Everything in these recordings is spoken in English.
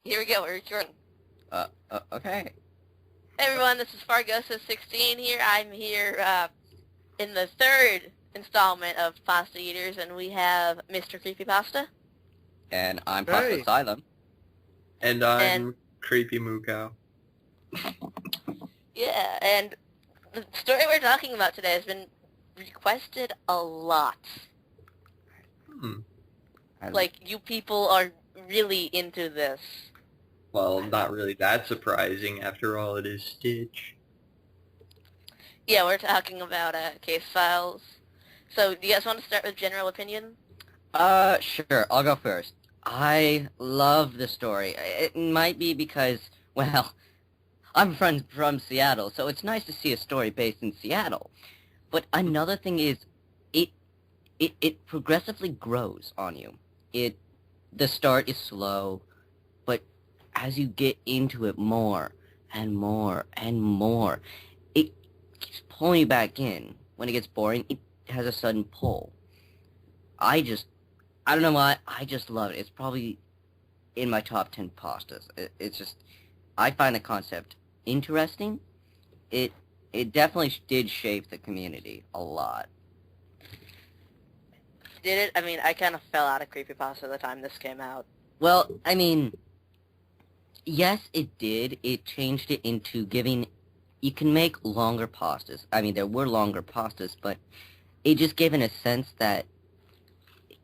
Here we go, we're recording. Okay. Hey everyone, this is Fargosa16 here. I'm here in the third installment of Pasta Eaters, and we have Mr.Creepypasta. And I'm Pasta Hey. Asylum. And I'm Creepy MooCow. Yeah, and the story we're talking about today has been requested a lot. Like, you people are really into this. Well, not really that surprising. After all, it is Stitch. Yeah, we're talking about case files. So, do you guys want to start with general opinion? Sure, I'll go first. I love the story. It might be because, well, I'm from Seattle, so it's nice to see a story based in Seattle. But another thing is, it progressively grows on you. The start is slow, but as you get into it more and more and more, it keeps pulling you back in. When it gets boring, it has a sudden pull. I don't know why, I just love it. It's probably in my top 10 pastas. It's just, I find the concept interesting. It definitely did shape the community a lot. Did it? I mean, I kind of fell out of Creepypasta the time this came out. Well, I mean, yes, it did. It changed it into giving, you can make longer pastas. I mean, there were longer pastas, but it just gave it a sense that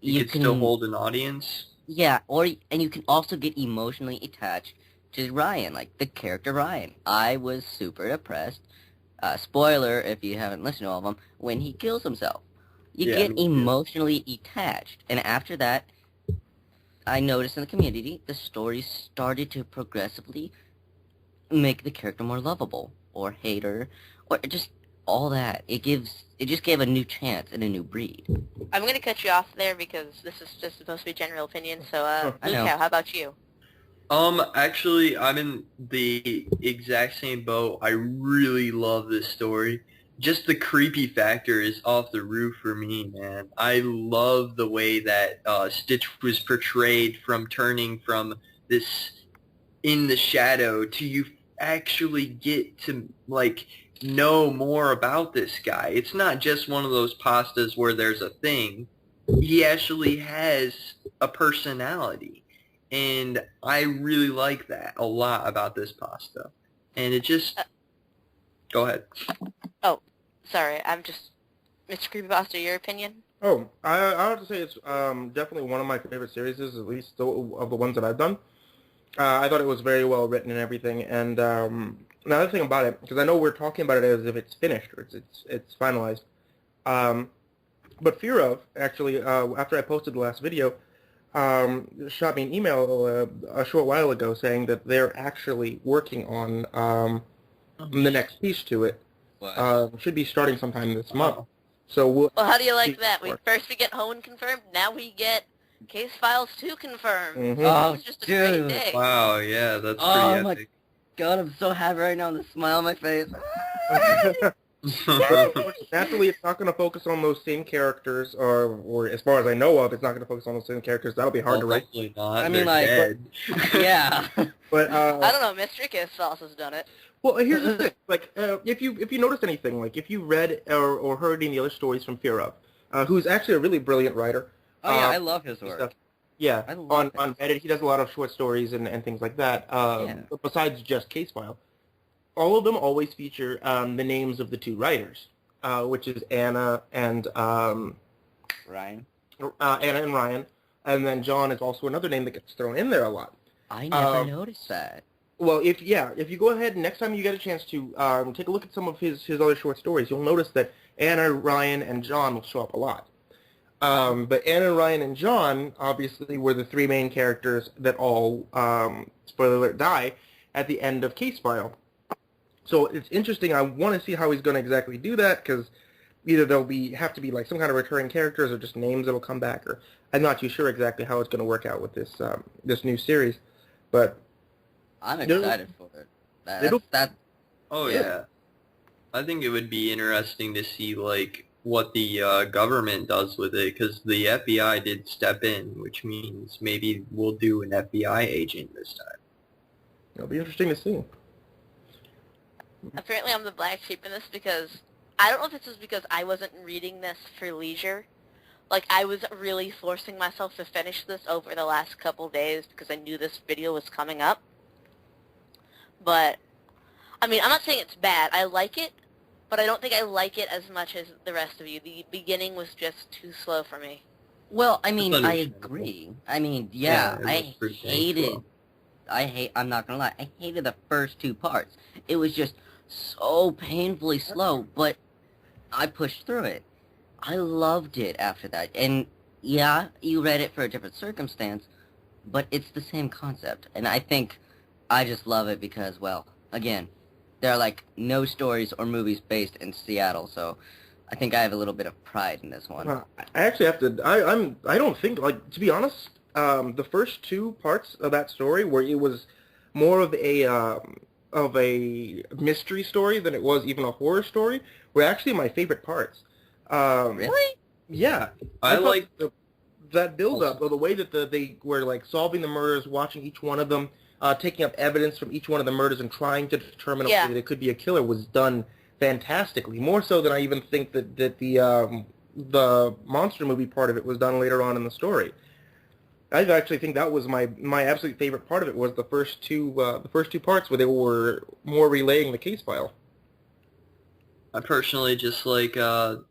You can still hold an audience. Yeah, and you can also get emotionally attached to Ryan, like the character Ryan. I was super depressed. Spoiler, if you haven't listened to all of them, when he kills himself. You get emotionally attached. And after that, I noticed in the community, the story started to progressively make the character more lovable, or hater, or just all that. It just gave a new chance and a new breed. I'm going to cut you off there because this is just supposed to be general opinion, so, I know. MooCow, how about you? Actually, I'm in the exact same boat. I really love this story. Just the creepy factor is off the roof for me, man. I love the way that Stitch was portrayed, from turning from this in the shadow to you actually get to, like, know more about this guy. It's not just one of those pastas where there's a thing. He actually has a personality. And I really like that a lot about this pasta. And it just... Go ahead. Oh, sorry, I'm just... Mr. Creepypasta, your opinion? Oh, I have to say it's definitely one of my favorite series, at least of the ones that I've done. I thought it was very well written and everything. And another thing about it, because I know we're talking about it as if it's finished or it's finalized. But Fear of, actually, after I posted the last video, shot me an email a short while ago saying that they're actually working on the next piece to it. Should be starting sometime this month. So well, how do you like that? First we get Hoenn confirmed, now we get Case Files 2 confirmed. Mm-hmm. Oh, it's just a great day. Wow, yeah, that's pretty Oh my epic. god, I'm so happy right now, and the smile on my face. Naturally, it's not going to focus on those same characters, or as far as I know of, it's not going to focus on those same characters. That'll be hard to write. Hopefully not. I mean, They're like, dead. yeah. But I don't know, Mr. Case Files has done it. well, here's the thing. Like, if you noticed anything, like if you read or heard any other stories from Fear of, who's actually a really brilliant writer. Oh yeah, I love his work. Stuff. Yeah, I love on Reddit, he does a lot of short stories and things like that. But besides just Case File, all of them always feature the names of the two writers, which is Anna and Ryan. Anna and Ryan, and then John is also another name that gets thrown in there a lot. I never noticed that. Well, if you go ahead, next time you get a chance to take a look at some of his other short stories, you'll notice that Anna, Ryan, and John will show up a lot. But Anna, Ryan, and John obviously were the three main characters that all, spoiler alert, die at the end of Case File. So it's interesting. I want to see how he's going to exactly do that, because either have to be like some kind of recurring characters or just names that'll come back, or I'm not too sure exactly how it's going to work out with this new series. But I'm excited for it. Oh yeah. I think it would be interesting to see, like, what the government does with it, because the FBI did step in, which means maybe we'll do an FBI agent this time. It'll be interesting to see. Apparently I'm the black sheep in this because I don't know if this is because I wasn't reading this for leisure. Like, I was really forcing myself to finish this over the last couple days because I knew this video was coming up. But, I mean, I'm not saying it's bad. I like it, but I don't think I like it as much as the rest of you. The beginning was just too slow for me. Well, I mean, I understandable. agree. I mean, yeah, it was I pretty dang hated... slow. I'm not gonna lie, I hated the first 2 parts. It was just so painfully slow, but I pushed through it. I loved it after that. And yeah, you read it for a different circumstance, but it's the same concept. And I think I just love it because, well, again, there are like no stories or movies based in Seattle, so I think I have a little bit of pride in this one. I actually have to. I don't think, like, to be honest, the first 2 parts of that story, where it was more of a mystery story than it was even a horror story, were actually my favorite parts. Really? Yeah, I thought like that build up, or the way that they were like solving the murders, watching each one of them, taking up evidence from each one of the murders, and trying to determine Yeah. that it could be a killer, was done fantastically. More so than I even think that the monster movie part of it was done later on in the story. I actually think that was my absolute favorite part of it, was the first two parts where they were more relaying the case file. I personally just like the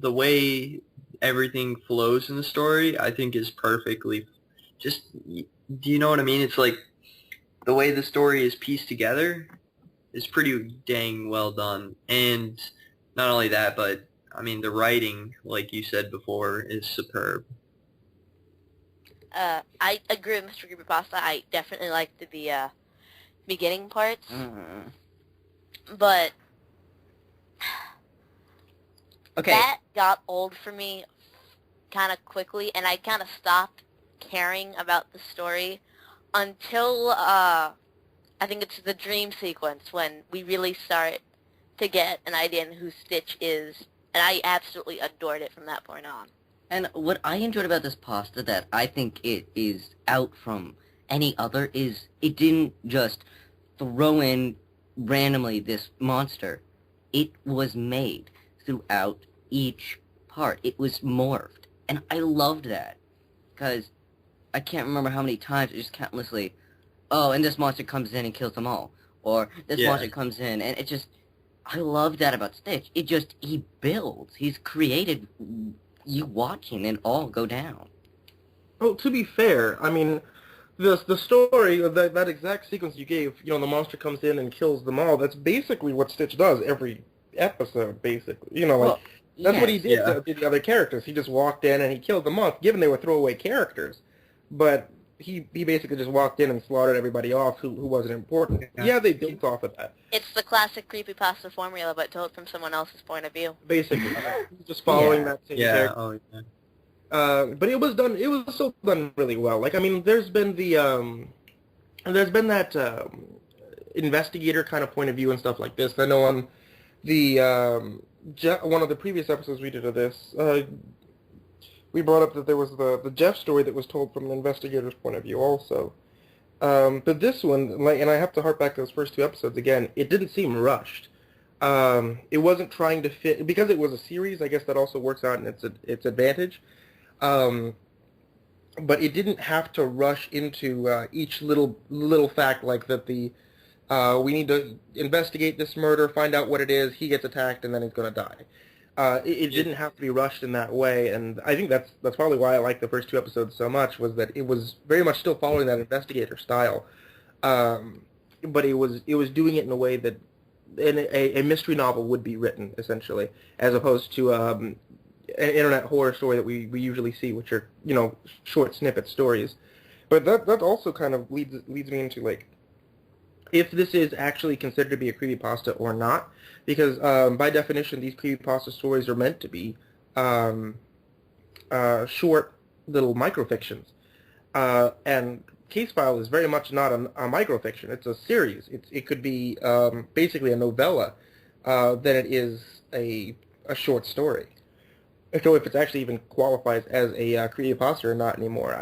way everything flows in the story. I think is perfectly. Just, do you know what I mean? It's like the way the story is pieced together is pretty dang well done, and not only that, but I mean the writing, like you said before, is superb. I agree with Mr. Creepypasta. I definitely liked the beginning parts, but Okay. that got old for me kind of quickly, and I kind of stopped caring about the story until I think it's the dream sequence when we really start to get an idea on who Stitch is, and I absolutely adored it from that point on. And what I enjoyed about this pasta that I think it is out from any other is it didn't just throw in randomly this monster. It was made throughout each part. It was morphed. And I loved that. Because I can't remember how many times it just countlessly, oh, and this monster comes in and kills them all. Or this Yeah. monster comes in and it just, I love that about Stitch. It just, he builds. He's created you watching it all go down. Oh, to be fair, I mean, the story of that exact sequence you gave, the monster comes in and kills them all. That's basically what Stitch does every episode, basically. Well, That's what he yes. did Yeah. to the other characters. He just walked in and he killed them off, given they were throwaway characters. But he basically just walked in and slaughtered everybody off who wasn't important. Yeah, they built off of that, It's the classic creepypasta formula, but told from someone else's point of view. basically. Just following Yeah. that same Yeah. character. Oh yeah. But it was still done really well. Like, I mean, there's been that investigator kind of point of view and stuff like this. I know on the one of the previous episodes we did of this, we brought up that there was the Jeff story that was told from the investigator's point of view also. But this one, and I have to harp back to those first 2 episodes again, it didn't seem rushed. It wasn't trying to fit, because it was a series, I guess that also works out in its advantage. But it didn't have to rush into each little fact, like that we need to investigate this murder, find out what it is, he gets attacked, and then he's going to die. It didn't have to be rushed in that way, and I think that's probably why I liked the first 2 episodes so much, was that it was very much still following that investigator style, but it was doing it in a way that a mystery novel would be written, essentially, as opposed to an internet horror story that we usually see, which are short snippet stories. But that also kind of leads me into, like, if this is actually considered to be a creepypasta or not, because by definition these creepypasta stories are meant to be short little microfictions, and Case File is very much not a microfiction. It's a series. It could be basically a novella than it is a short story. So if it actually even qualifies as a creepypasta or not anymore,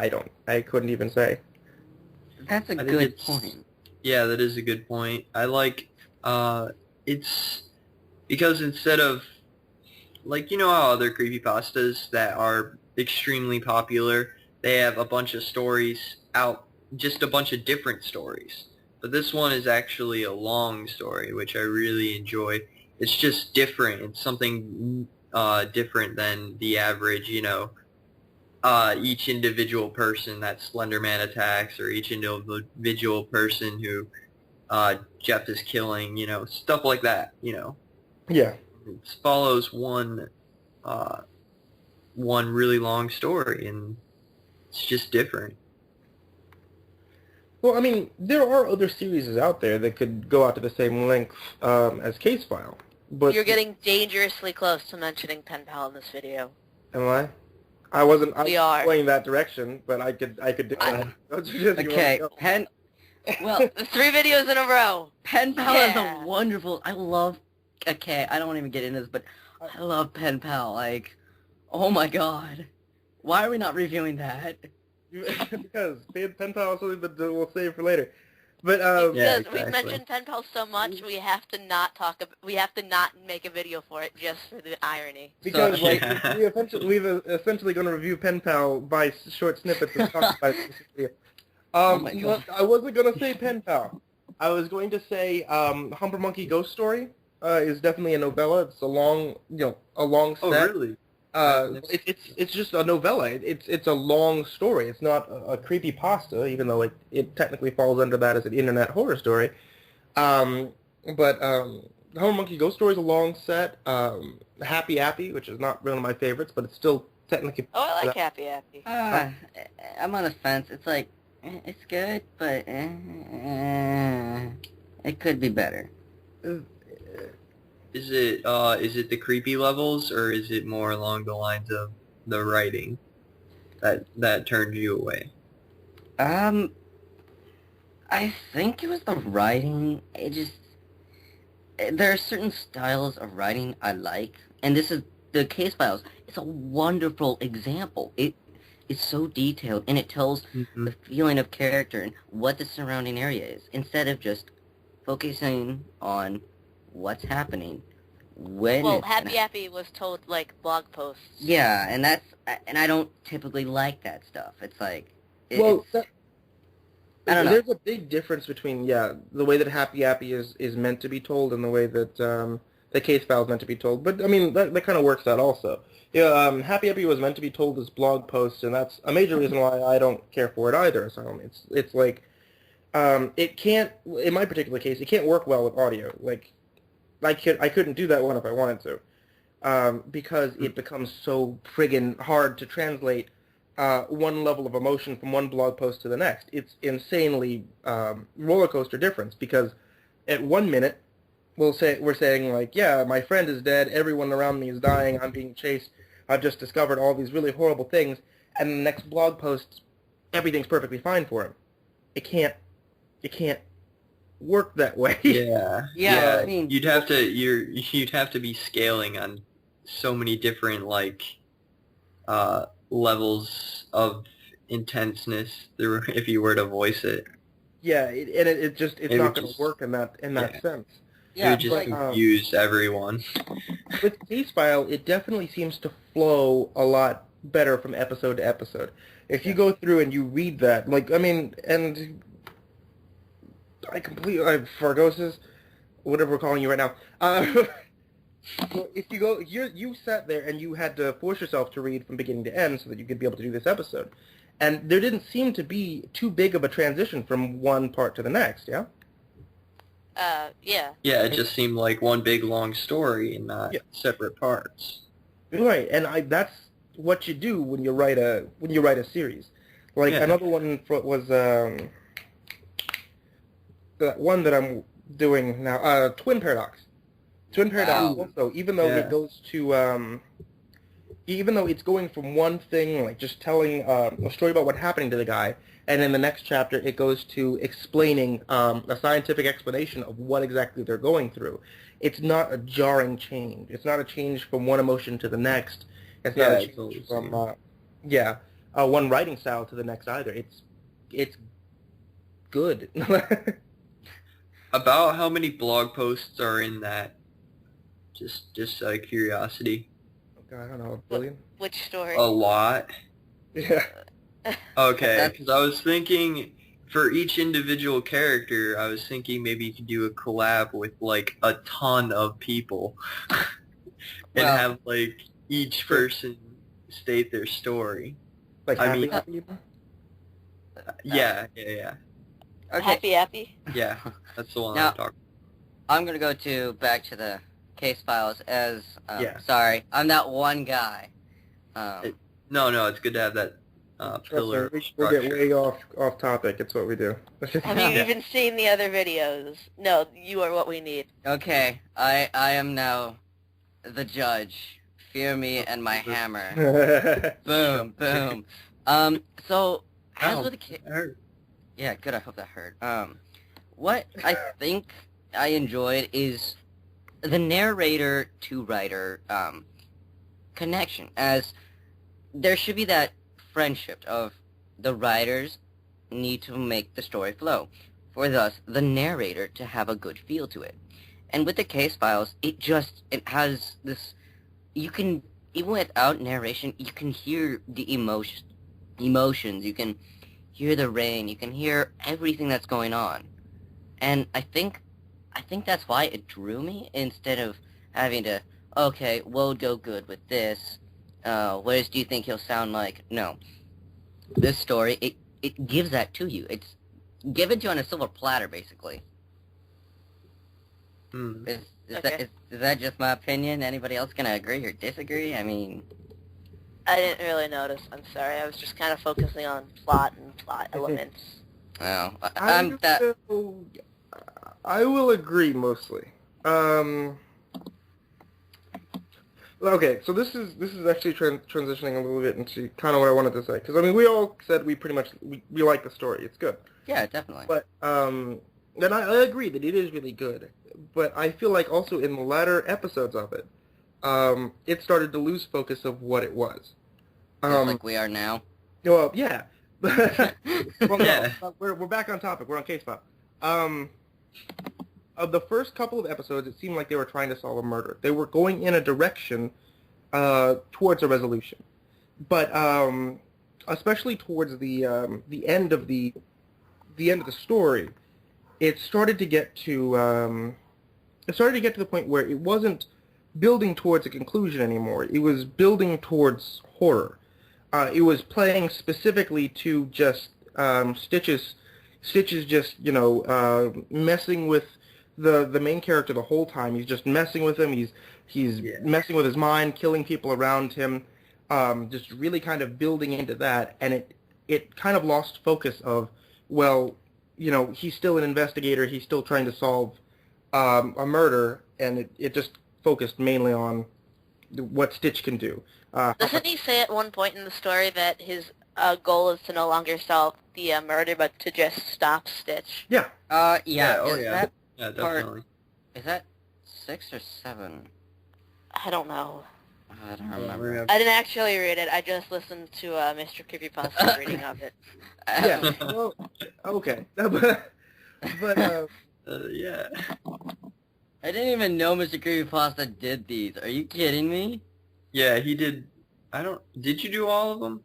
I couldn't even say. That's a I think good it's- point. Yeah, that is a good point. I like, it's because instead of, like, you know how other creepypastas that are extremely popular, they have a bunch of stories out, just a bunch of different stories. But this one is actually a long story, which I really enjoy. It's just different. It's something different than the average, each individual person that Slenderman attacks, or each individual person who Jeff is killing, stuff like that, Yeah. It follows uh, one really long story, and it's just different. Well, I mean, there are other series out there that could go out to the same length as Case File, but You're getting dangerously close to mentioning Pen Pal in this video. am I? I wasn't. I We was are. going that direction, but I could do that. Okay, Pen... Well, 3 videos in a row. Pen Pal Yeah. is a wonderful... I love... Okay, I don't want to even get into this, but I love Pen Pal. Like, oh my god. Why are we not reviewing that? because Pen Pal is something that we'll save for later. But Yeah, Because we've exactly. mentioned Pen Pal so much, we have to not we have to not make a video for it just for the irony. because So- like Yeah. we've essentially going to review Pen Pal by short snippets and talk about it. Specifically. my God. I wasn't going to say Pen Pal. I was going to say Humper Monkey Ghost Story is definitely a novella. It's a long, a long set. Oh, really? It's just a novella. It's a long story. It's not a creepypasta, even though it technically falls under that as an internet horror story. But Humper Monkey Ghost Story is a long set. Happy Appy, which is not one of my favorites, but it's still technically. Oh, I like Happy Happy. I'm on the fence. It's like, it's good, but it could be better. Is it the creepy levels, or is it more along the lines of the writing that turned you away? I think it was the writing. There are certain styles of writing I like, and this is the Case Files. It's a wonderful example. It's so detailed, and it tells Mm-hmm. the feeling of character and what the surrounding area is, instead of just focusing on what's happening when Well, it's Happy Happy was told, like, blog posts. Yeah, and I don't typically like that stuff. It's like, Well, I don't know. there's a big difference between the way that Happy Appy is meant to be told and the way that the Case File is meant to be told. But I mean that kind of works out also. Yeah, Happy Appy was meant to be told as blog posts, and that's a major reason why I don't care for it either. So it's like it can't, in my particular case, it can't work well with audio. Like I couldn't do that one if I wanted to, because it becomes so friggin' hard to translate one level of emotion from one blog post to the next. It's insanely roller coaster difference, because at 1 minute we're saying like, yeah, my friend is dead, everyone around me is dying, I'm being chased, I've just discovered all these really horrible things, and the next blog post, everything's perfectly fine for him. It can't work that way. Yeah, I mean, you'd have to be scaling on so many different levels of intenseness if you were to voice it. Yeah, it's It not would going just- to work in that yeah. sense. It would just like, confuse everyone. With Case File, it definitely seems to flow a lot better from episode to episode. If you go through and you read that, and Fargosis, whatever we're calling you right now. Well, if you sat there and you had to force yourself to read from beginning to end so that you could be able to do this episode, and there didn't seem to be too big of a transition from one part to the next. Yeah. Yeah. Yeah, it just seemed like one big long story and not separate parts. Right, and that's what you do when you write a series. Like another one was the one that I'm doing now, Twin Paradox. Twin Paradox also, even though it goes to even though it's going from one thing, like just telling a story about what's happening to the guy, and in the next chapter it goes to explaining a scientific explanation of what exactly they're going through. It's not a jarring change. It's not a change from one emotion to the next. It's not a change from one writing style to the next either. It's good. About how many blog posts are in that? Just out of curiosity. I don't know, a billion? Which story? A lot. Yeah. Okay, because I was thinking for each individual character, I was thinking maybe you could do a collab with like a ton of people and Well- have like each person state their story. Like I happy mean- people? Yeah. Okay, Happy. Yeah, that's the one Now- I'm talking I'm gonna go back to the case files as, Yeah. sorry, I'm that one guy. No, it's good to have that pillar of We'll structure. get way off topic. It's what we do. Have you even seen the other videos? No, you are what we need. Okay, I am now the judge. Fear me and my hammer. Boom, boom. So, as Ow, with the case... that hurt. Yeah, good, I hope that hurt. What I think I enjoyed is the narrator to writer, connection, as there should be that friendship of the writers need to make the story flow, for thus the narrator to have a good feel to it. And with the case files, it has this, you can, even without narration, you can hear the emotions, you can hear the rain, you can hear everything that's going on. And I think that's why it drew me, instead of having to, okay, what would go good with this? What do you think he'll sound like? No. This story, it gives that to you. It's given to you on a silver platter, basically. Hmm. Is that just my opinion? Anybody else gonna agree or disagree? I mean... I didn't really notice. I'm sorry. I was just kind of focusing on plot and plot elements. No. I'm that... I will agree mostly. Okay, so this is actually transitioning a little bit into kind of what I wanted to say, because I mean we all said we pretty much we like the story. It's good. Yeah, definitely. But and I agree that it is really good. But I feel like also in the latter episodes of it, it started to lose focus of what it was. Just like we are now. Well, yeah. Well, Yeah. no, we're back on topic. We're on case file. Of the first couple of episodes, it seemed like they were trying to solve a murder. They were going in a direction towards a resolution, but especially towards the end of the story, it started to get to the point where it wasn't building towards a conclusion anymore. It was building towards horror. It was playing specifically to just Stitch's just, messing with the main character the whole time. He's just messing with him. He's messing with his mind, killing people around him, just really kind of building into that. And it kind of lost focus of, well, he's still an investigator. He's still trying to solve a murder, and it just focused mainly on what Stitch can do. Doesn't he say at one point in the story that his goal is to no longer solve the murder, but to just stop Stitch? Yeah. Yeah. Oh, Is yeah. that Yeah, part- definitely. Is that 6 or 7? I don't know. I don't remember. I didn't actually read it. I just listened to MrCreepypasta reading of it. Yeah. Well, okay. but Yeah. I didn't even know Mr. Creepypasta did these. Are you kidding me? Yeah, he did. Did you do all of them?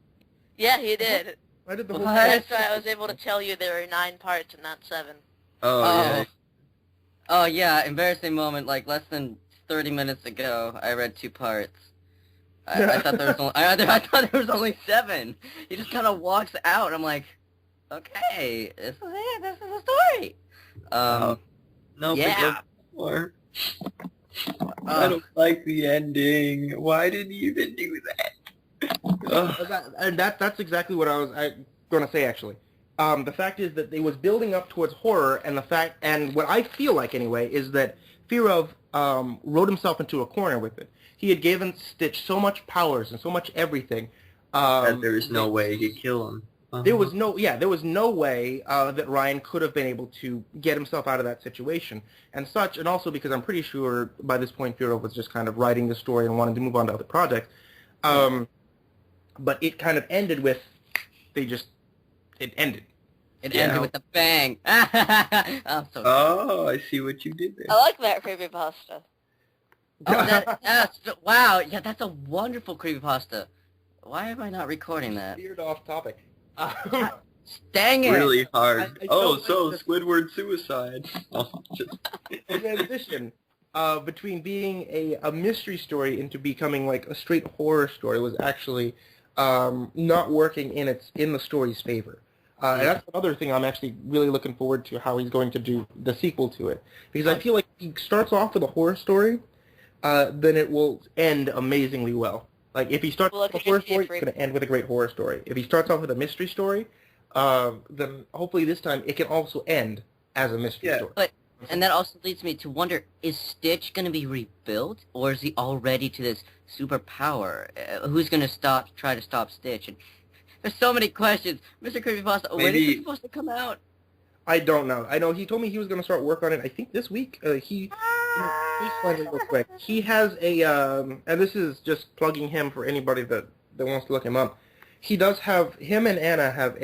Yeah, he did. I did the whole What? That's why I was able to tell you there were 9 parts and not 7. Oh, yeah. Oh yeah, embarrassing moment. Like less than 30 minutes ago, I read 2 parts. I thought there was only, I thought there was only 7. He just kind of walks out. I'm like, okay, this is it. This is the story. No, yeah. more. I don't like the ending. Why did you even do that? Ugh. That's exactly what I was going to say, actually. The fact is that it was building up towards horror, and what I feel like, anyway, is that Firov wrote himself into a corner with it. He had given Stitch so much powers and so much everything. That there was no way he could kill him. There was no way that Ryan could have been able to get himself out of that situation and such, and also because I'm pretty sure by this point Firov was just kind of writing the story and wanting to move on to other projects. But it kind of ended with, it ended. It Yeah. ended with a bang. I'm so sorry. Oh, I see what you did there. I like that creepypasta. Oh, that's wow. Yeah, that's a wonderful creepypasta. Why am I not recording that? Veered off topic. Dang it! Really hard. I Oh, felt so like the- Squidward suicide. Oh, just... transition between being a mystery story into becoming like a straight horror story was actually not working in the story's favor. And that's another thing I'm actually really looking forward to how he's going to do the sequel to it. Because I feel like he starts off with a horror story, then it will end amazingly well. Like if he starts Well, with a horror story, it's going to end with a great horror story. If he starts off with a mystery story, then hopefully this time it can also end as a mystery story. But and that also leads me to wonder: is Stitch going to be rebuilt, or is he already to this superpower? Who's going to try to stop Stitch? And there's so many questions. Mr. Creepypasta, when is it supposed to come out? I don't know. I know he told me he was going to start work on it. I think this week. Please find it real quick. He has a, and this is just plugging him for anybody that wants to look him up. He does have him and Anna have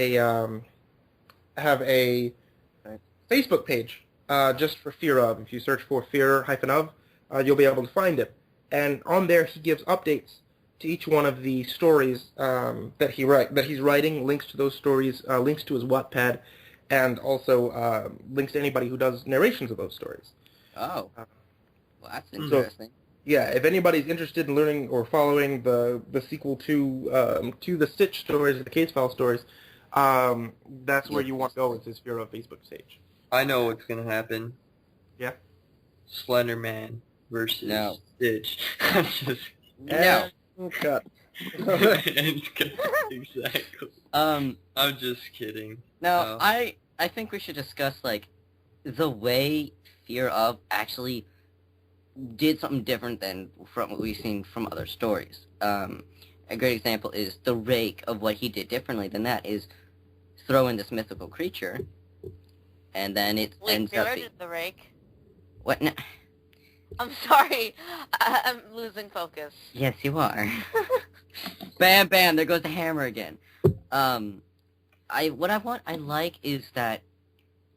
a Facebook page just for Fear of. If you search for Fear-of, you'll be able to find it. And on there, he gives updates to each one of the stories that he's writing, links to those stories, links to his Wattpad, and also links to anybody who does narrations of those stories. Oh, well, that's interesting. Yeah, if anybody's interested in learning or following the sequel to the Stitch stories, the Case File stories, that's where you want to go with his Fear of Facebook page. I know what's gonna happen. Yeah? Slender Man versus Stitch. I'm just... No. Cut. Exactly. I'm just kidding. Now, I think we should discuss, like, the way Fear of actually did something different than from what we've seen from other stories. A great example is the rake of what he did differently than that is throw in this mythical creature, and then it ends up being... the rake. What? No. I'm sorry. I'm losing focus. Yes, you are. Bam, bam, there goes the hammer again. What I like is that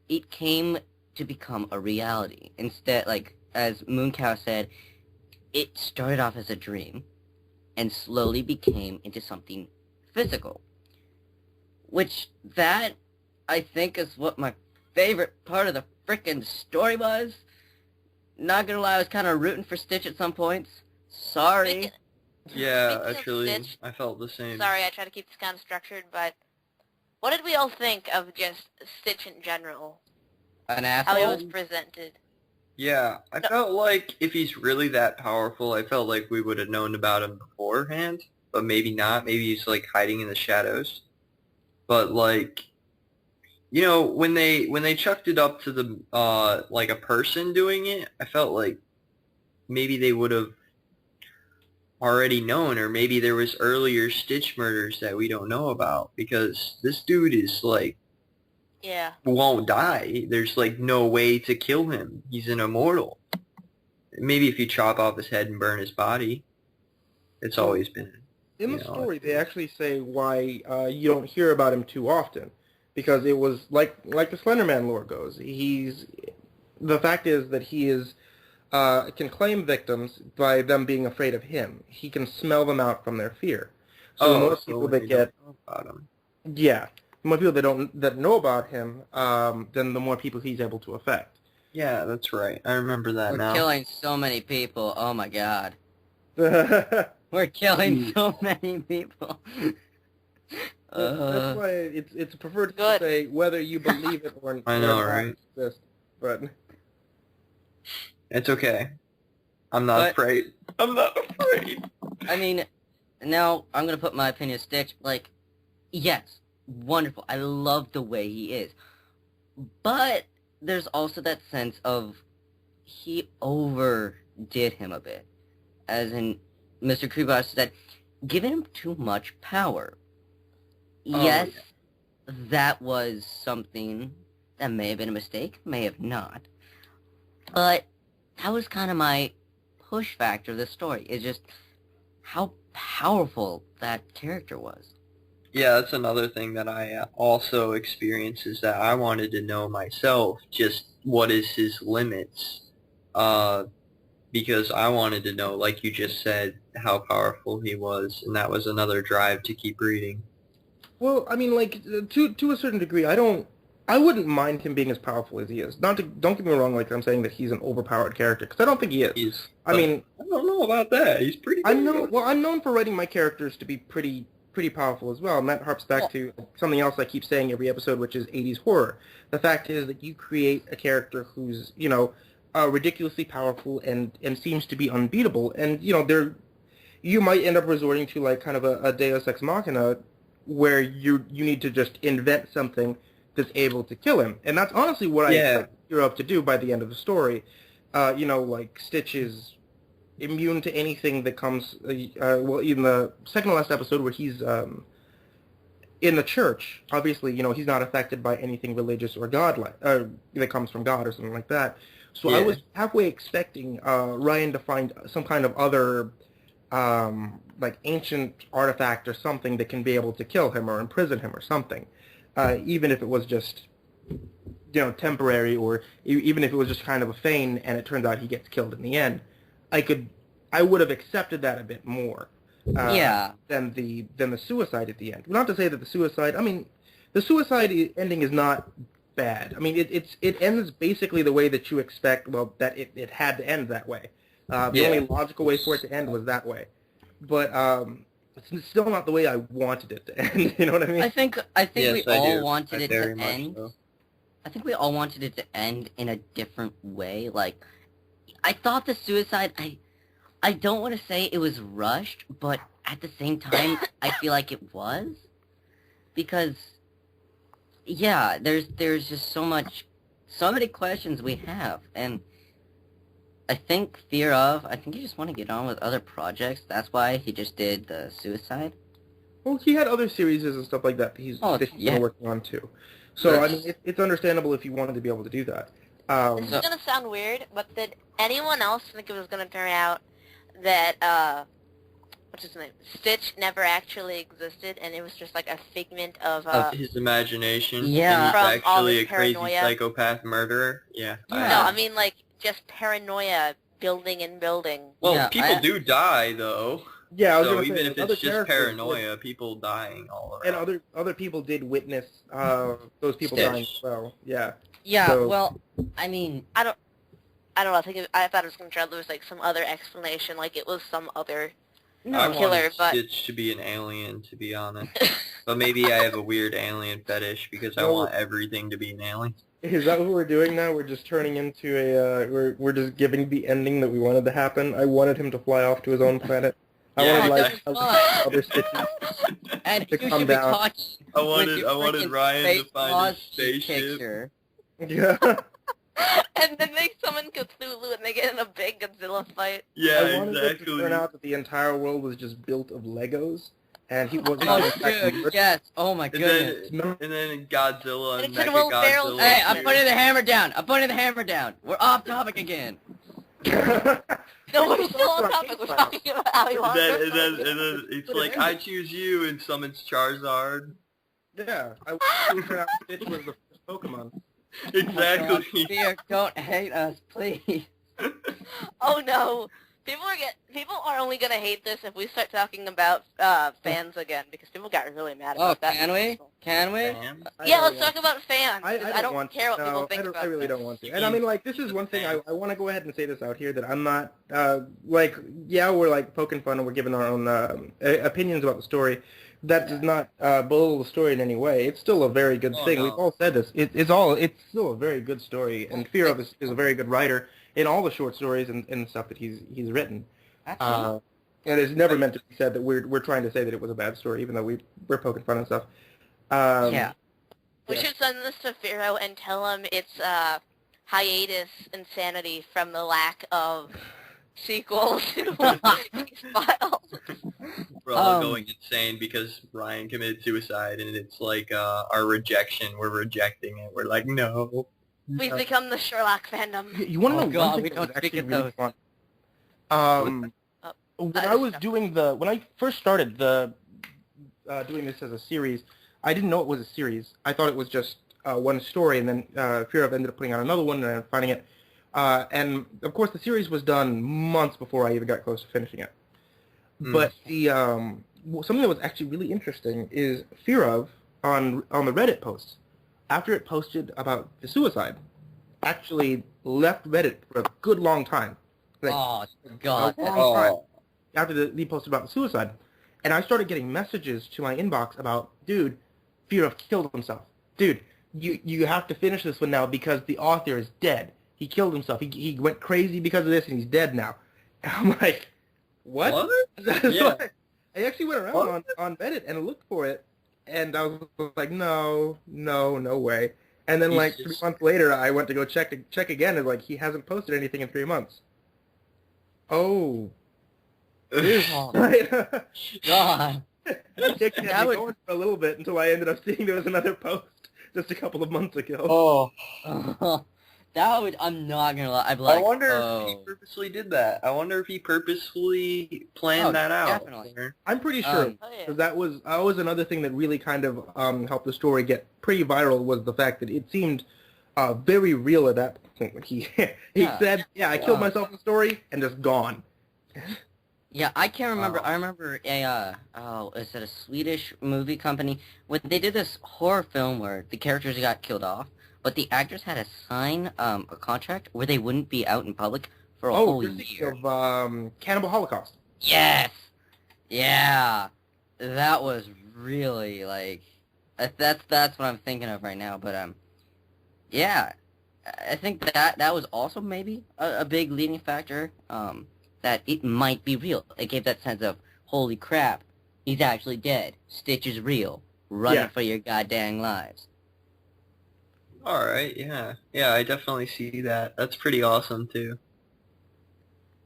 it came to become a reality. Instead, like, as MooCow said, it started off as a dream and slowly became into something physical. Which, that, I think, is what my favorite part of the frickin' story was. Not gonna lie, I was kind of rooting for Stitch at some points. Sorry. Yeah, Speaking of actually, Stitch- I felt the same. Sorry, I try to keep this kind of structured, but what did we all think of just Stitch in general? An How he was asshole? presented? Yeah, I felt like if he's really that powerful, I felt like we would have known about him beforehand, but maybe not. Maybe he's, like, hiding in the shadows. But, like, you know, when they chucked it up to the, like, a person doing it, I felt like maybe they would have already known, or maybe there was earlier Stitch murders that we don't know about, because this dude is, like, Yeah. won't die. There's, like, no way to kill him. He's an immortal. Maybe if you chop off his head and burn his body. It's always been... In the you know, story, they actually say why you don't hear about him too often, because it was like the Slenderman lore goes. The fact is that he is can claim victims by them being afraid of him. He can smell them out from their fear. So the more people that get about him. the more people that know about him, then the more people he's able to affect. Yeah, that's right. I remember that We're now. killing so many people. Oh my god. That's We're killing so many people. why it's preferred to Good. say whether you believe it or I know, not right? exist. But It's okay. I'm not afraid. I'm not afraid. I mean, now I'm gonna put my opinion of Stitch. Like, yes, wonderful. I love the way he is. But there's also that sense of he overdid him a bit. As in, Mr. Creepypasta said, giving him too much power. Yes, that was something that may have been a mistake, may have not. But that was kind of my push factor of the story, is just how powerful that character was. Yeah, that's another thing that I also experienced is that I wanted to know myself just what is his limits, because I wanted to know, like you just said, how powerful he was, and that was another drive to keep reading. Well, I mean, like to a certain degree, I wouldn't mind him being as powerful as he is. Not to, don't get me wrong, like I'm saying that he's an overpowered character, because I don't think he is. I mean, I don't know about that. He's pretty good. I'm known for writing my characters to be pretty powerful as well, and that harps back to something else I keep saying every episode, which is 80s horror. The fact is that you create a character who's, ridiculously powerful and seems to be unbeatable, and, you might end up resorting to, like, kind of a Deus Ex Machina, where you need to just invent something that's able to kill him. And that's honestly what I expect Hero to do by the end of the story. Like, Stitch is immune to anything that comes, in the second to last episode where he's in the church, obviously, he's not affected by anything religious or godlike, that comes from God or something like that. So I was halfway expecting Ryan to find some kind of other, like, ancient artifact or something that can be able to kill him or imprison him or something, even if it was just, temporary, or even if it was just kind of a feign and it turns out he gets killed in the end. I would have accepted that a bit more than the suicide at the end. Not to say that the suicide ending is not bad. I mean, it ends basically the way that you expect. Well, that it had to end that way. The only logical way for it to end was that way. But it's still not the way I wanted it to end. You know what I mean? I think Yes, we I all do. wanted it Very to much end. so. I think we all wanted it to end in a different way. Like, I thought the suicide, I don't want to say it was rushed, but at the same time, I feel like it was. Because, yeah, there's just so many questions we have, and I think I think he just want to get on with other projects. That's why he just did the suicide. Well, he had other series and stuff like that he's been working on too. So, Yes. I mean, it's understandable if he wanted to be able to do that. This is gonna sound weird, but did anyone else think it was gonna turn out that what's his name? Stitch never actually existed, and it was just like a figment of his imagination. Yeah. And From he's all actually his a crazy paranoia. psychopath murderer. Yeah. Yeah. No, I mean like just paranoia building and building. Well, Yeah, people do die though. Yeah, I was So gonna say, even if other it's just characters paranoia, people dying all around. and other people did witness those people Stitch. dying as well. Yeah. Yeah, So- well, I mean, I don't know. I thought it was gonna try to lose like some other explanation, like it was some other. I killer, wanted but- Stitch to be an alien, to be honest. But maybe I have a weird alien fetish because I No. want everything to be an alien. Is that what we're doing now? We're just turning into we're just giving the ending that we wanted to happen. I wanted him to fly off to his own planet. I Yeah, wanted that's like other Stitches. and To you come should be down. caught I with wanted your freaking Ryan to fake find his Ozzy spaceship. picture. Yeah. And then they summon Cthulhu and they get in a big Godzilla fight. Yeah, I wanted it to exactly. turn out that the entire world was just built of Legos, and he wasn't. Oh, in fact dude, yes. Oh my And goodness. then Godzilla And and it's in Will Ferrell's Mechagodzilla. Hey, I'm putting the hammer down. We're off topic again. No, we're still on topic. We're talking about how he wants And then it's like, I choose you, and summons Charizard. Yeah, I wanted to turn out Stitch was the first Pokemon. Exactly. Fear, don't hate us, please. Oh no. People are only gonna hate this if we start talking about fans again, because people got really mad Oh, about that. can we? Can we? Damn. Yeah, let's talk about fans. I 'cause don't want care what to. people No, think about I really this. don't want to. And I mean, like, this is one thing I want to go ahead and say this out here, that I'm not, like, yeah, we're, like, poking fun and we're giving our own opinions about the story. That does not belittle the story in any way. It's still a very good thing. no. We've all said this. It's still a very good story. And Fear of is a very good writer in all the short stories and stuff that he's written. Actually, And it's never meant to be said that we're trying to say that it was a bad story, even though we're poking fun and stuff. yeah. We Yeah. should send this to Firo and tell him it's hiatus insanity from the lack of sequels to X-Files. We're all going insane because Ryan committed suicide, and it's like our rejection. We're rejecting it. We're like, no. We've become the Sherlock fandom. You want to Oh, know God, one we thing that was don't speak actually of really those. fun? When I was stuff. doing when I first started doing this as a series, I didn't know it was a series. I thought it was just one story, and then Fear of ended up putting out another one, and I'm finding it. And of course, the series was done months before I even got close to finishing it. But the something that was actually really interesting is Fear of on the Reddit posts. After it posted about the suicide, actually left Reddit for a good long time. Like, Oh, God. a long time after he posted about the suicide. And I started getting messages to my inbox about, dude, Fear of killed himself. Dude, you have to finish this one now because the author is dead. He killed himself. He went crazy because of this, and he's dead now. And I'm like, what? So I actually went around on Reddit and looked for it, and I was like, no way. And then like 3 months later, I went to go check again, and like he hasn't posted anything in 3 months. Oh. Right? God. It kept me going for a little bit until I ended up seeing there was another post just a couple of months ago. Oh. That would, I'm not gonna lie, I'd be like, I wonder if he purposely did that. I wonder if he purposefully planned that out. Definitely. I'm pretty sure. Because that was another thing that really kind of helped the story get pretty viral, was the fact that it seemed very real at that point when he said, I killed myself in the story, and just gone. Yeah, I can't remember. I remember is it a Swedish movie company? When they did this horror film where the characters got killed off, but the actors had to sign a contract where they wouldn't be out in public for a whole year. Of Cannibal Holocaust. Yes! Yeah! That was really, like... That's what I'm thinking of right now, but, yeah. I think that was also maybe a big leading factor, that it might be real. It gave that sense of, holy crap, he's actually dead. Stitch is real. Run for your goddamn lives. Alright, yeah. Yeah, I definitely see that. That's pretty awesome, too.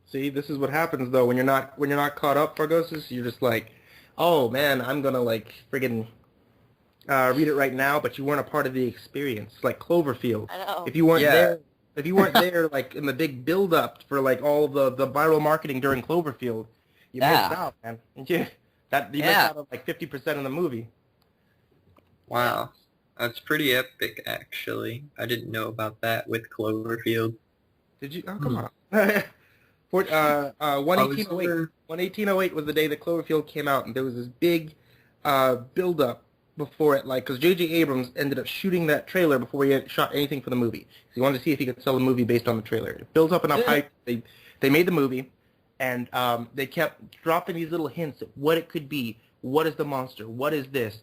See, this is what happens, though, when you're not caught up, Fargosis. You're just like, oh, man, I'm gonna, like, friggin' read it right now, but you weren't a part of the experience. Like Cloverfield. I know. If you weren't there, like, in the big build-up for, like, all the viral marketing during Cloverfield, you missed out, man. You missed out on, like, 50% of the movie. Wow. That's pretty epic, actually. I didn't know about that with Cloverfield. Did you? Oh, come on. 1808 was the day that Cloverfield came out, and there was this big build-up before it, like, because J.J. Abrams ended up shooting that trailer before he had shot anything for the movie. So he wanted to see if he could sell the movie based on the trailer. It built up enough hype. They made the movie, and they kept dropping these little hints at what it could be. What is the monster? What is this?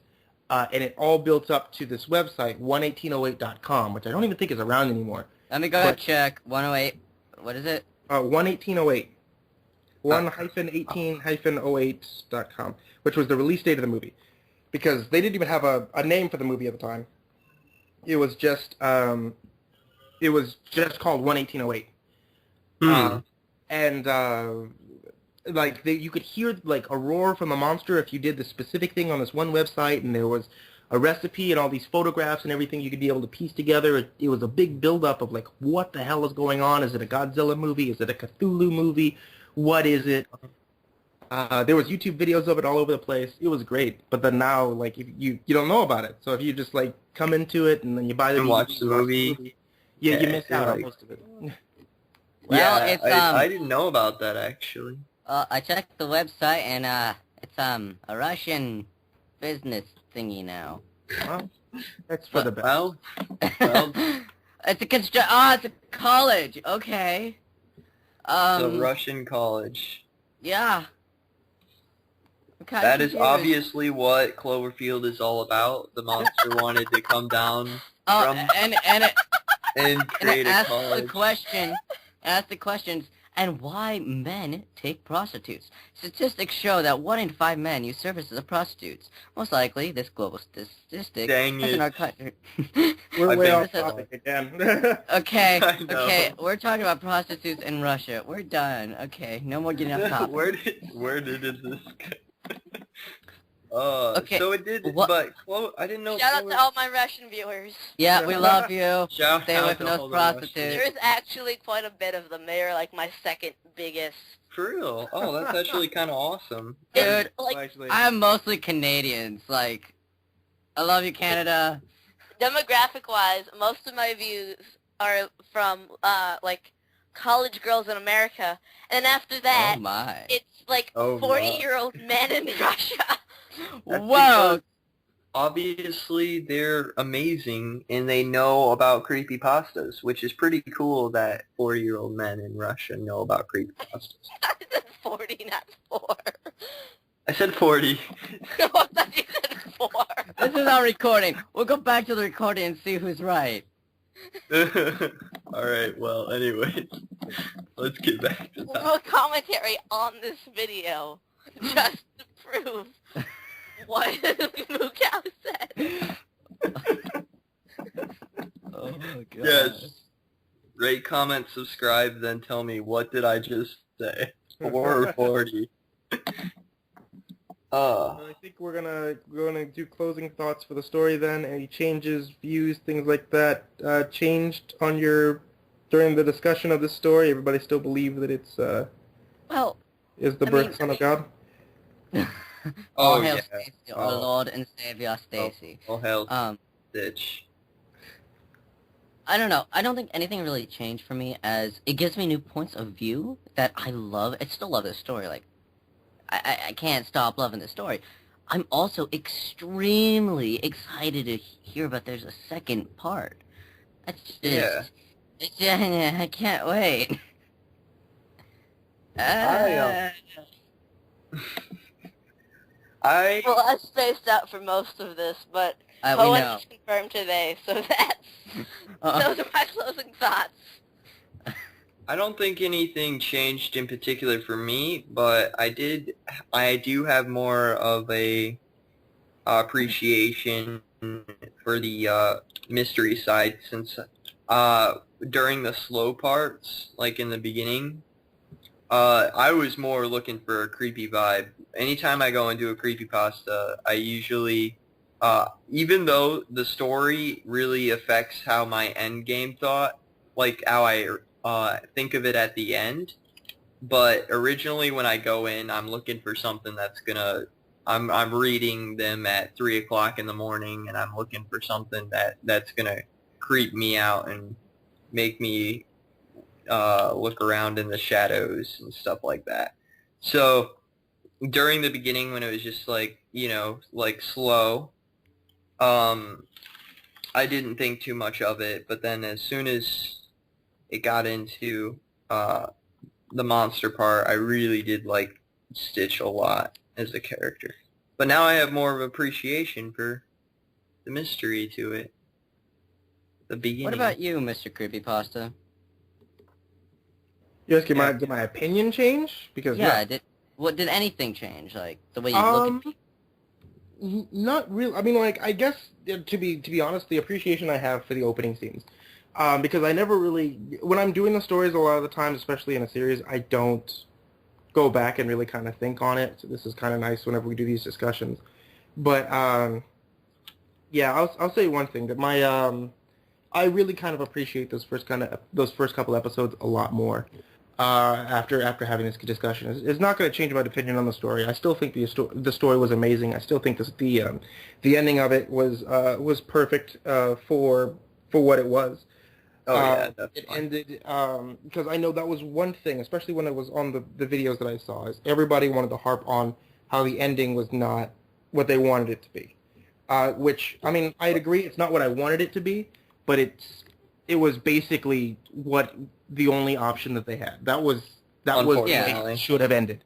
And it all built up to this website, 11808.com, which I don't even think is around anymore. Let me go check. 108. What is it? 11808. 1-18-08.com, which was the release date of the movie. Because they didn't even have a name for the movie at the time. It was just called 11808. Like you could hear like a roar from a monster if you did the specific thing on this one website, and there was a recipe and all these photographs and everything you could be able to piece together. It was a big build-up of like, what the hell is going on? Is it a Godzilla movie? Is it a Cthulhu movie? What is it? There was YouTube videos of it all over the place. It was great, but then now like you don't know about it. So if you just like come into it and then you buy the and watch the movie, you miss out on most of it. Well, yeah, it's I didn't know about that actually. I checked the website and it's a Russian business thingy now. Well, that's for the best. Well, it's a college. Okay. it's a Russian college. Yeah. That is obviously what Cloverfield is all about. The monster wanted to come down from and create a college. Ask the questions, and why men take prostitutes. Statistics show that 1 in 5 men use services of prostitutes. Most likely, this global statistic Dang is it. in our country. We're way off topic again. Okay, we're talking about prostitutes in Russia. We're done. Okay, no more getting off topic. Where did this go? Okay, So it did, what- but I didn't know. Shout out Chloe- to all my Russian viewers. Yeah, we love you. Shout Stay out away to from all those the Russians. prostitutes. There's actually quite a bit of them. They're like my second biggest. For real? Oh, that's actually kind of awesome. Dude, It's, Well, like, actually, I'm mostly Canadians. Like, I love you, Canada. demographic-wise, most of my views are from, like, college girls in America. And then after that, Oh my. it's, like, Oh, my. 40-year-old men in Russia. That's Whoa. because obviously, they're amazing, and they know about creepypastas, which is pretty cool that 40-year-old men in Russia know about creepypastas. I said 40, not 4. I said 40. No, I thought you said 4. This is our recording. We'll go back to the recording and see who's right. Alright, well, anyway, let's get back to that. No commentary on this video, just to prove what MooCow said. Oh my god. Yes. Rate, comment, subscribe, then tell me, what did I just say? 4 or 40? I think we're gonna do closing thoughts for the story then. Any changes, views, things like that changed on during the discussion of this story? Everybody still believe that it's Well, is the I birth mean- son of God? all Oh, hail yeah. Stacy, our Oh. Lord and Savior Stacy. Oh, hell, bitch. I don't know. I don't think anything really changed for me, as it gives me new points of view that I love. I still love this story. Like, I can't stop loving this story. I'm also extremely excited to hear about there's a second part. That's just, Yeah. I can't wait. I Well, I spaced out for most of this, but we know. Cohen confirmed today, so that's those are my closing thoughts. I don't think anything changed in particular for me, but I do have more of a appreciation for the mystery side, since during the slow parts, like in the beginning, I was more looking for a creepy vibe. Anytime I go into a creepypasta, I usually, even though the story really affects how my end game thought, like how I think of it at the end, but originally when I go in, I'm looking for something that's gonna, I'm reading them at 3 o'clock in the morning, and I'm looking for something that's gonna creep me out and make me look around in the shadows and stuff like that. So during the beginning, when it was just like, like slow, I didn't think too much of it, but then as soon as it got into the monster part, I really did like Stitch a lot as a character. But now I have more of appreciation for the mystery to it. The beginning. What about you, Mr. Creepypasta? You asking did my opinion change? Because Did anything change? Like, the way you look at people? Not really. I mean, like, I guess to be honest, the appreciation I have for the opening scenes, because I never really, when I'm doing the stories a lot of the time, especially in a series, I don't go back and really kind of think on it. So this is kind of nice whenever we do these discussions. But yeah, I'll say one thing, that I really kind of appreciate those first couple episodes a lot more. After having this discussion, it's not going to change my opinion on the story. I still think the story was amazing. I still think the ending of it was perfect for what it was. Oh yeah, that's it fine. ended because I know that was one thing, especially when it was on the videos that I saw, is everybody wanted to harp on how the ending was not what they wanted it to be. Which, I mean, I'd agree, it's not what I wanted it to be, but it was basically the only option that they had. That was the way it should have ended.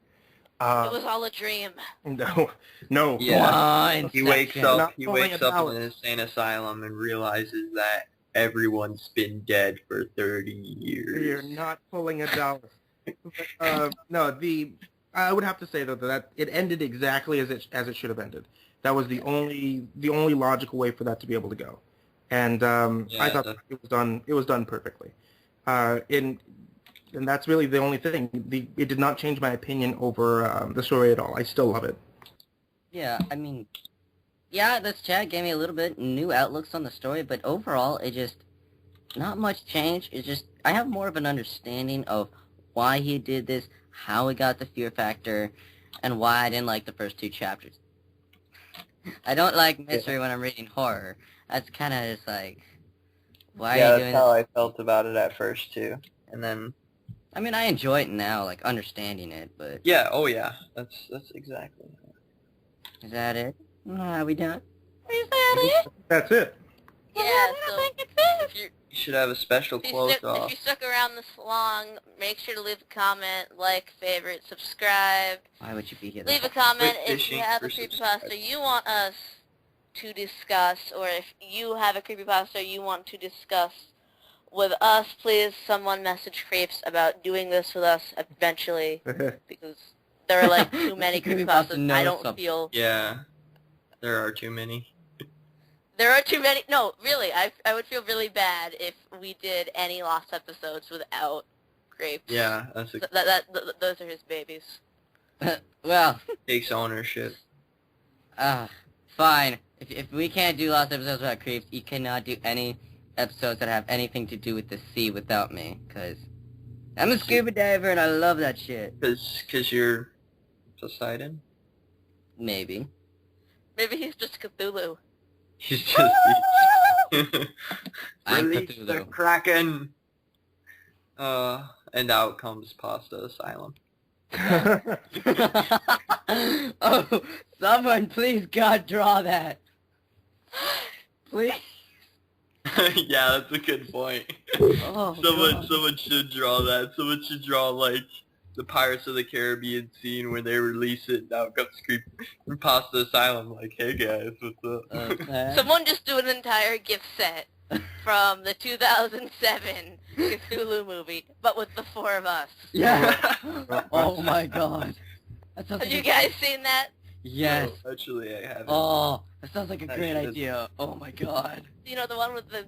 It was all a dream. No. Yeah. He wakes up Not in pulling an insane asylum and realizes that everyone's been dead for 30 years. You're not pulling a dollar. No, I would have to say though that it ended exactly as it should have ended. That was the only logical way for that to be able to go, and I thought it was done perfectly. And that's really the only thing. It did not change my opinion over the story at all. I still love it. Yeah, I mean, yeah, this chat gave me a little bit new outlooks on the story, but overall, it just, not much change. It's just, I have more of an understanding of why he did this, how he got the fear factor, and why I didn't like the first 2 chapters. I don't like mystery when I'm reading horror. That's kind of just like, why Yeah, are you that's doing how this? I felt about it at first too. And then I mean, I enjoy it now, like, understanding it, but yeah, oh yeah, that's exactly. is that it? Are we done? Is that it? That's it. Yeah, so if you You should have a special if you, close stuck, if off. you stuck around this long, make sure to leave a comment, like, favorite, subscribe. Why would you be here? Leave a that comment Quit if you fishing have a for creepypasta subscribers. you want us to discuss, or if you have a creepypasta you want to discuss with us, please someone message Creeps about doing this with us eventually, because there are like too many Creepypasta creepypastas. knows I don't something. feel... Yeah, there are too many. There are too many... No, really, I would feel really bad if we did any lost episodes without Creeps. Yeah, that's a Those are his babies. Well, takes ownership. fine. If we can't do lost episodes without Creeps, you cannot do any episodes that have anything to do with the sea without me, because I'm a scuba diver and I love that shit. Cause you're Poseidon. Maybe. Maybe he's just Cthulhu. He's just I'm release the Cthulhu. Kraken. And out comes Pasta Asylum. Oh, someone please God draw that. Please. Yeah, that's a good point. Oh, God. Someone should draw that. Someone should draw like the Pirates of the Caribbean scene where they release it. And out comes Creepypasta Asylum. Like, hey guys, what's up? Okay. Someone just do an entire gift set from the 2007 Cthulhu movie, but with the 4 of us. Yeah. Oh my God. That sounds Have like you a- guys seen that? Yes. No, actually, I haven't. Oh, that sounds like a That great shit is- idea. Oh my God. You know, the one with the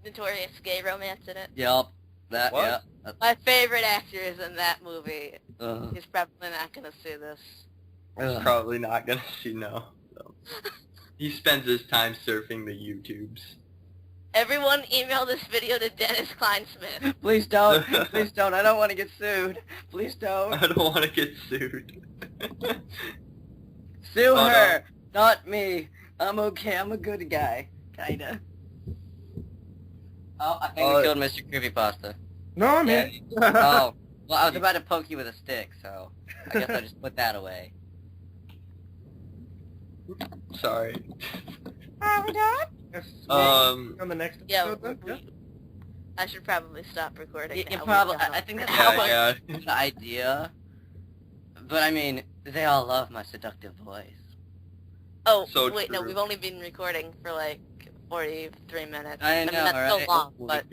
notorious gay romance in it? Yup. That. What? Yeah. My favorite actor is in that movie. Ugh. He's probably not gonna see this. He's Ugh. probably not gonna see no. So. He spends his time surfing the YouTubes. Everyone email this video to Dennis Kleinsmith. Please don't. Please don't. I don't want to get sued. Please don't. I don't want to get sued. Sue Oh, her, not me. I'm okay. I'm a good guy. Kinda. Oh, I think we killed Mr. Creepypasta. No, I'm Yeah. here. Oh, well, I was about to poke you with a stick, so I guess I'll just put that away. Sorry. Are we done? Yes, Um. on the next Yeah, episode, then? I should probably stop recording. You now. probably. We've done I think that's an how hour. Yeah, the idea. But I mean, they all love my seductive voice. Oh, So wait, no, true. we've only been recording for like 43 minutes. I mean, know, that's right? so long, but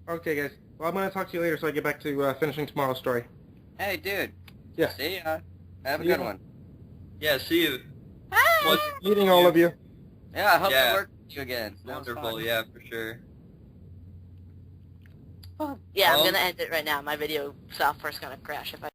Okay, guys. Well, I'm going to talk to you later so I get back to finishing tomorrow's story. Hey, dude. Yeah. See ya. Have a See ya. good one. Yeah, see you. Hi! What's Meeting all of you. Yeah, I hope Yeah. to work with you again. That was wonderful? fun. Yeah, for sure. Yeah, I'm Um, gonna end it right now. My video software's gonna crash if I